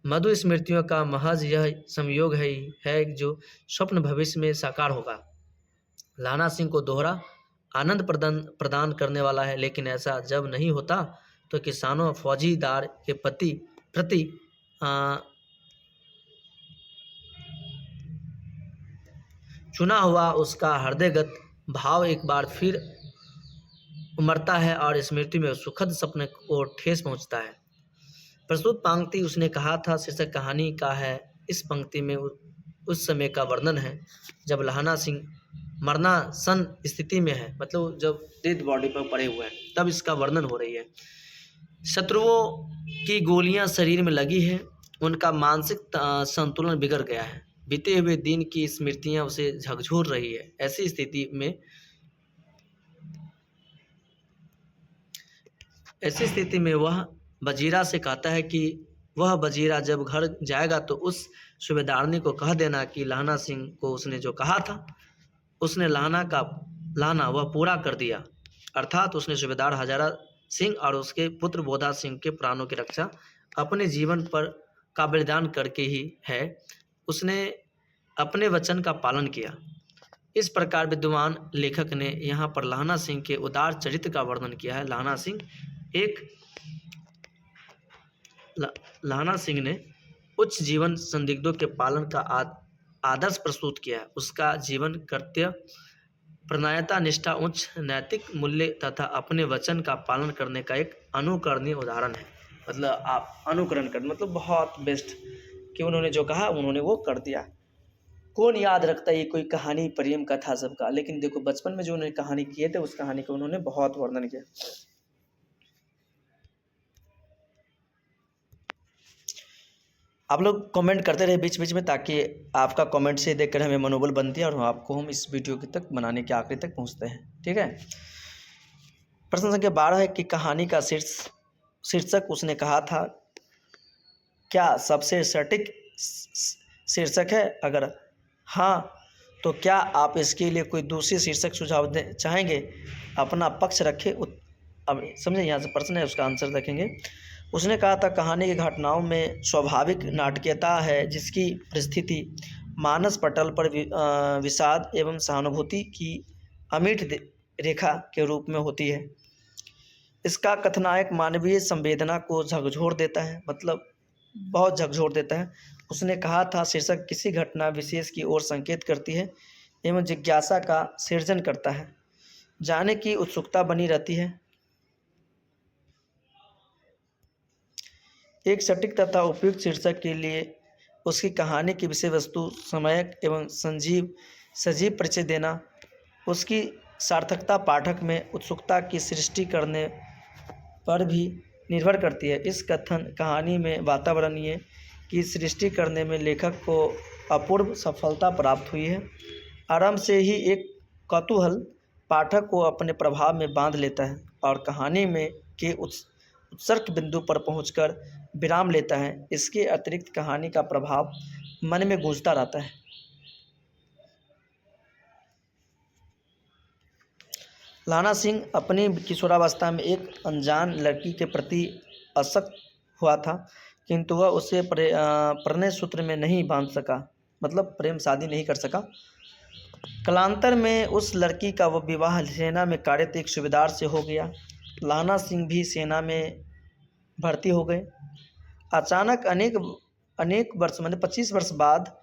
मधु स्मृतियों का महज यह संयोग है जो स्वप्न भविष्य में साकार होगा। लहना सिंह को दोहरा आनंद प्रदान करने वाला है, लेकिन ऐसा जब नहीं होता तो किसानों और फौजीदार के प्रति चुना हुआ उसका हृदयगत भाव एक बार फिर उमड़ता है और स्मृति में सुखद सपने को ठेस पहुंचता है। प्रस्तुत पंक्ति उसने कहा था शीर्षक कहानी का है। इस पंक्ति में उस समय का वर्णन है जब लहना सिंह मरणासन स्थिति में है, मतलब जब डेड बॉडी पर पड़े हुए हैं, तब इसका वर्णन हो रही है। शत्रुओं की गोलियां शरीर में लगी है, उनका मानसिक संतुलन बिगड़ गया है, बीते हुए दिन की स्मृतियां उसे झकझोर रही है। ऐसी स्थिति में वह वजीरा से कहता है कि वह वजीरा जब घर जाएगा तो उस सूबेदारनी को कह देना कि लहना सिंह को उसने जो कहा था उसने लाना वह पूरा कर दिया, अर्थात उसने सूबेदार हजारा सिंह और उसके पुत्र बोधा सिंह के प्राणों की रक्षा अपने जीवन पर का बलिदान करके ही है। उसने अपने वचन का पालन किया। इस प्रकार विद्वान लेखक ने यहाँ पर लहना सिंह के उदार चरित्र का वर्णन किया है। लहना सिंह ने उच्च जीवन संदिग्धों के पालन का आदर्श प्रस्तुत किया है। उसका जीवन कर्तव्य प्रणायता, निष्ठा, उच्च नैतिक मूल्य तथा अपने वचन का पालन करने का एक अनुकरणीय उदाहरण है। मतलब आप अनुकरण कर, मतलब बहुत बेस्ट कि उन्होंने जो कहा उन्होंने वो कर दिया। कौन याद रखता है ये कोई कहानी प्रेम कथा सबका, लेकिन देखो बचपन में जो उन्होंने कहानी किए थे उस कहानी को उन्होंने बहुत वर्णन किया। आप लोग कमेंट करते रहे बीच बीच में, ताकि आपका कमेंट से देखकर हमें मनोबल बनती है और आपको हम इस वीडियो के तक बनाने के आखिरी तक पहुंचते हैं। ठीक है। प्रश्न संख्या 12 है कि कहानी का शीर्षक उसने कहा था क्या सबसे सटीक शीर्षक है? अगर हाँ तो क्या आप इसके लिए कोई दूसरी शीर्षक सुझाव चाहेंगे? अपना पक्ष रखें। अब समझे, यहाँ से प्रश्न है, उसका आंसर देखेंगे। उसने कहा था कहानी की घटनाओं में स्वाभाविक नाटकीयता है जिसकी परिस्थिति मानस पटल पर विषाद एवं सहानुभूति की अमिट रेखा के रूप में होती है। इसका कथनायक मानवीय संवेदना को झकझोर देता है, मतलब बहुत झकझोर देता है। उसने कहा था शीर्षक किसी घटना विशेष की ओर संकेत करती है एवं जिज्ञासा का सृजन करता है, जानने की उत्सुकता बनी रहती है। एक सटीक तथा उपयुक्त शीर्षक के लिए उसकी कहानी की विषय वस्तु, समयक एवं सजीव परिचय देना, उसकी सार्थकता पाठक में उत्सुकता की सृष्टि करने पर भी निर्भर करती है। इस कहानी में वातावरणीय की सृष्टि करने में लेखक को अपूर्व सफलता प्राप्त हुई है। आरंभ से ही एक कौतूहल पाठक को अपने प्रभाव में बांध लेता है और कहानी में के उत्सर्ग बिंदु पर पहुंचकर विराम लेता है। इसके अतिरिक्त कहानी का प्रभाव मन में गूंजता रहता है। लहना सिंह अपनी किशोरावस्था में एक अनजान लड़की के प्रति आसक्त हुआ था, किंतु वह उसे प्रणय सूत्र में नहीं बांध सका, मतलब प्रेम शादी नहीं कर सका। कालांतर में उस लड़की का वह विवाह सेना में कार्यरत एक सूबेदार से हो गया। लहना सिंह भी सेना में भर्ती हो गए। अचानक अनेक वर्ष, मतलब 25 वर्ष बाद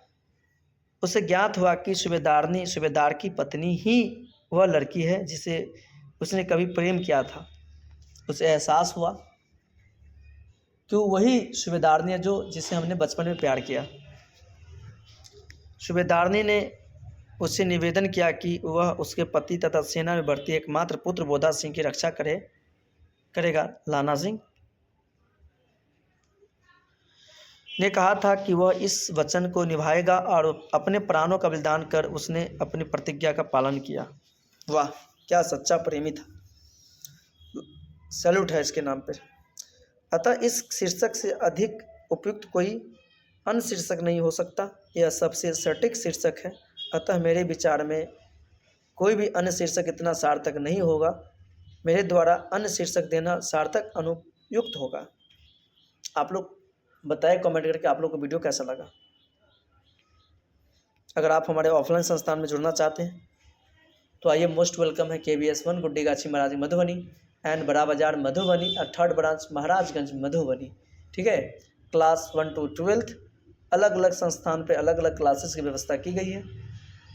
उसे ज्ञात हुआ कि सूबेदार की पत्नी ही वह लड़की है जिसे उसने कभी प्रेम किया था। उसे एहसास हुआ कि वही सूबेदारनी है जिसे हमने बचपन में प्यार किया। सूबेदारनी ने उससे निवेदन किया कि वह उसके पति तथा सेना में भर्ती एकमात्र पुत्र बोधा सिंह की रक्षा करेगा। लहना सिंह ने कहा था कि वह इस वचन को निभाएगा और अपने प्राणों का बलिदान कर उसने अपनी प्रतिज्ञा का पालन किया। वाह, क्या सच्चा प्रेमी था। सैल्यूट है इसके नाम पर। अतः इस शीर्षक से अधिक उपयुक्त कोई अन्य शीर्षक नहीं हो सकता। यह सबसे सटीक शीर्षक है। अतः मेरे विचार में कोई भी अन्य शीर्षक इतना सार्थक नहीं होगा। मेरे द्वारा अन्य शीर्षक देना सार्थक अनुयुक्त होगा। आप लोग बताएं कमेंट करके आप लोग को वीडियो कैसा लगा। अगर आप हमारे ऑफलाइन संस्थान में जुड़ना चाहते हैं तो आइए, मोस्ट वेलकम है। KVS 1 गुड्डीगाछी महाराज मधुबनी एंड बड़ा बाजार मधुबनी और 3rd ब्रांच महाराजगंज मधुबनी। ठीक है। क्लास 1 to 12th अलग अलग संस्थान पे अलग अलग क्लासेस की व्यवस्था की गई है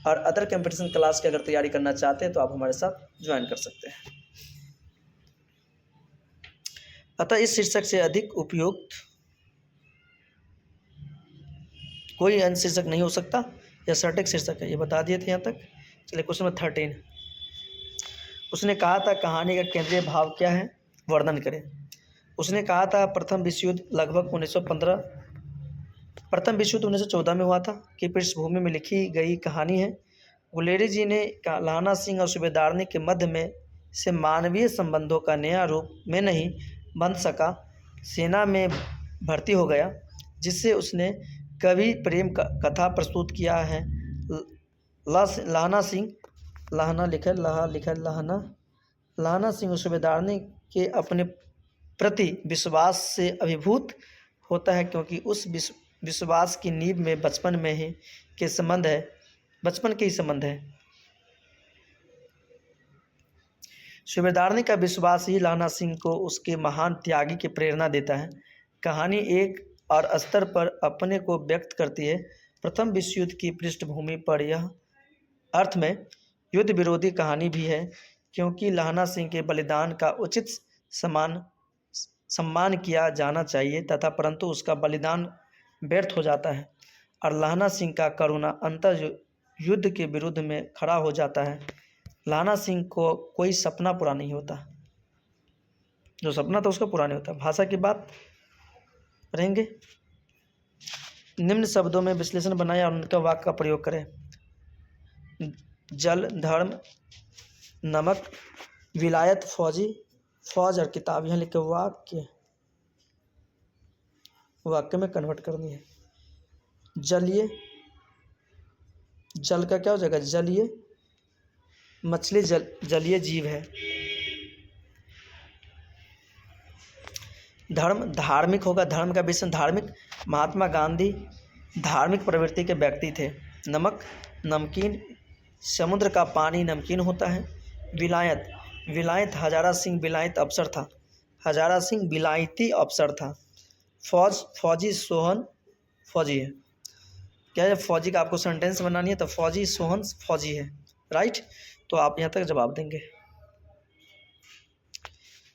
और अदर कंपटीशन क्लास की अगर तैयारी करना चाहते हैं तो आप हमारे साथ ज्वाइन कर सकते हैं। अतः इस शीर्षक से अधिक उपयुक्त कोई अन्य शीर्षक नहीं हो सकता। यह सटीक शीर्षक है, ये बता दिए थे यहाँ तक। चलिए क्वेश्चन नंबर 13। उसने कहा था कहानी का केंद्रीय भाव क्या है, वर्णन करें। उसने कहा था प्रथम विश्व युद्ध लगभग 1915, प्रथम विश्व युद्ध 1914 में हुआ था कि पृष्ठभूमि में लिखी गई कहानी है। गुलेरी जी ने लाना सिंह और सूबेदारनी के मध्य में से मानवीय संबंधों का नया रूप में नहीं बन सका, सेना में भर्ती हो गया, जिससे उसने कभी प्रेम कथा प्रस्तुत किया है। लाना सिंह, लाहना लिखा लाहना, लाना सिंह और सूबेदारनी के अपने प्रति विश्वास से अभिभूत होता है, क्योंकि उस विश्वास की नींव में बचपन के ही संबंध है। सूबेदारनी का विश्वास ही लाना सिंह को उसके महान त्यागी की प्रेरणा देता है। कहानी एक और स्तर पर अपने को व्यक्त करती है। प्रथम विश्व युद्ध की पृष्ठभूमि पर यह अर्थ में युद्ध विरोधी कहानी भी है, क्योंकि लाना सिंह के बलिदान का उचित सम्मान किया जाना चाहिए तथा परंतु उसका बलिदान व्यर्थ हो जाता है और लाना सिंह का करुणा अंतर युद्ध के विरुद्ध में खड़ा हो जाता है। लाना सिंह को कोई सपना पूरा नहीं होता, जो सपना था उसका पूरा नहीं होता। भाषा की बात रहेंगे, निम्न शब्दों में विश्लेषण बनाएं और उनका वाक्य का प्रयोग करें। जल, धर्म, नमक, विलायत, फौज और किताब। यहाँ लिखे वाक्य में कन्वर्ट करनी है। जलीय, जल का क्या हो जाएगा? जलीय, मछली जलीय जीव है। धर्म धार्मिक होगा, धर्म का विषय धार्मिक। महात्मा गांधी धार्मिक प्रवृत्ति के व्यक्ति थे। नमक नमकीन, समुद्र का पानी नमकीन होता है। विलायत हजारा सिंह विलायत अफसर था, हजारा सिंह विलायती अफसर था। फौजी सोहन फौजी है। क्या है? फौजी का आपको सेंटेंस बनानी है तो फौजी सोहन फौजी है, राइट। तो आप यहाँ तक जवाब देंगे।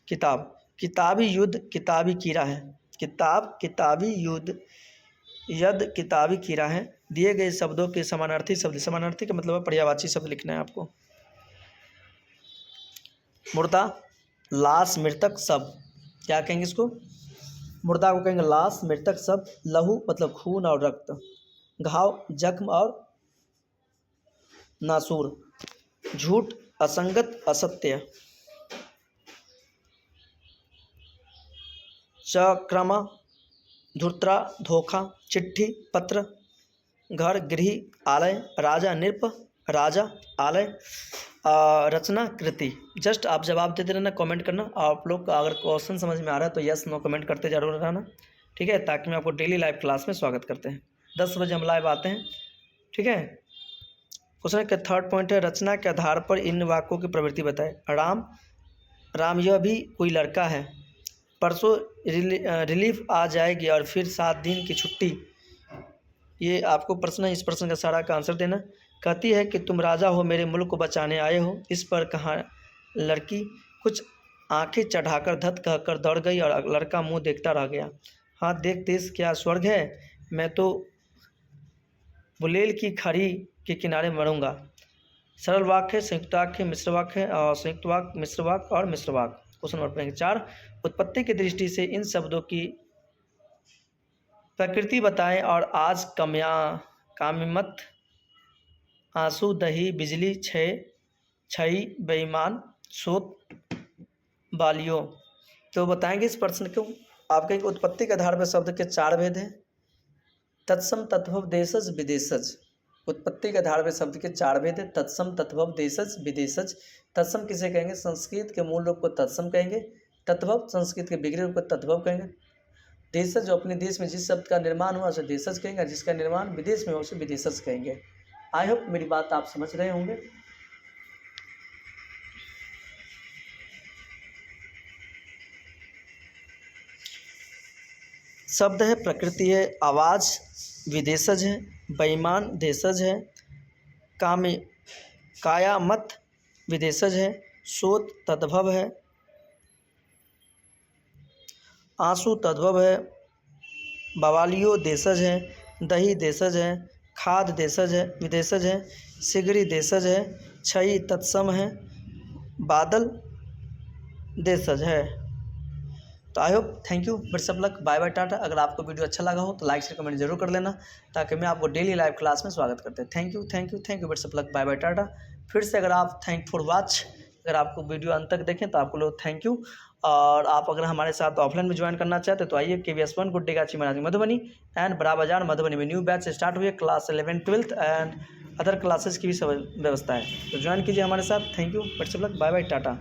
किताब, किताबी युद्ध किताबी कीड़ा है। किताबी युद्ध यद किताबी कीड़ा है। दिए गए शब्दों के समानार्थी शब्द, समानार्थी का मतलब है पर्यायवाची शब्द लिखना है आपको। मुर्दा, लाश, मृतक, शव। क्या कहेंगे इसको? मुर्दा को कहेंगे लाश, मृतक शव। लहू मतलब खून और रक्त। घाव, जख्म और नासूर। झूठ, असंगत, असत्य। चक्रमा, धूर्तता, धोखा। चिट्ठी, पत्र। घर, गृह, आलय। राजा, नृप, राजा, आलय। रचना, कृति। जस्ट आप जवाब देते रहना, कमेंट करना। आप लोग का अगर क्वेश्चन समझ में आ रहा है तो यस नो कमेंट करते जरूर रहना, ठीक है, ताकि मैं आपको डेली लाइव क्लास में स्वागत करते हैं। 10 बजे हम लाइव आते हैं, ठीक है। क्वेश्चन का थर्ड पॉइंट है, रचना के आधार पर इन वाक्यों की प्रवृत्ति बताएं। राम यह भी कोई लड़का है। परसों रिलीफ आ जाएगी और फिर 7 दिन की छुट्टी। ये आपको प्रश्न है, इस प्रश्न का सारा का आंसर देना। कहती है कि तुम राजा हो, मेरे मुल्क को बचाने आए हो। इस पर कहा लड़की कुछ आंखें चढ़ाकर धत कहकर दौड़ गई और लड़का मुंह देखता रह गया। हाँ देख देश क्या स्वर्ग है, मैं तो बुलेल की खाड़ी के किनारे मरूंगा। सरल वाक्य, संयुक्त वाक्य, मिश्र वाक्य और संयुक्त वाक्य, मिश्र वाक्य और मिश्र वाक्य। क्वेश्चन नंबर पढ़ेंगे 4। उत्पत्ति की दृष्टि से इन शब्दों की प्रकृति बताएं और आज कामिमत, आंसू, दही, बिजली, छई, बेईमान, सोत, बालियों। तो बताएंगे इस प्रश्न को। आपके उत्पत्ति के आधार पर शब्द के 4 भेद हैं। तत्सम, तद्भव, देशज, विदेशज। उत्पत्ति के आधार पर शब्द के 4 भेद हैं। तत्सम, तद्भव, देशज, विदेशज। तत्सम किसे कहेंगे? संस्कृत के मूल रूप को तत्सम कहेंगे। तद्भव संस्कृत के बिगड़े रूप को तद्भव कहेंगे। देशज जो अपने देश में जिस शब्द का निर्माण हुआ उसे देशज कहेंगे, जिसका निर्माण विदेश में हो उसे विदेशज कहेंगे। आई होप मेरी बात आप समझ रहे होंगे। शब्द है, प्रकृति है, आवाज़ विदेशज है, बेईमान देशज है, कायामत विदेशज है, सोत तद्भव है, आंसू तद्भव है, बवालियो देशज है, दही देशज है, खाद देशज है विदेशज है, सिगरी देशज है, छई तत्सम है, बादल देशज है। तो I hope, thank you, best of luck, bye bye, ta-ta. अगर आपको वीडियो अच्छा लगा हो तो लाइक शेयर कमेंट जरूर कर लेना, ताकि मैं आपको डेली लाइव क्लास में स्वागत करते हैं। Thank you, thank you, thank you, best of luck, bye bye, ta-ta. फिर से अगर आप थैंक फॉर वॉच, अगर आपको वीडियो अंत तक देखें तो आपको लोग थैंक यू। और आप अगर हमारे साथ ऑफलाइन में ज्वाइन करना चाहते तो आइए, KVS1 गुड्डेगाची महाराज मधुबनी एंड बड़ा बाजार मधुबनी में न्यू बैच स्टार्ट हुई है, क्लास 11 12 एंड अदर क्लासेस की भी सब व्यवस्था है, तो ज्वाइन कीजिए हमारे साथ। Thank you, best of luck, bye bye, Tata.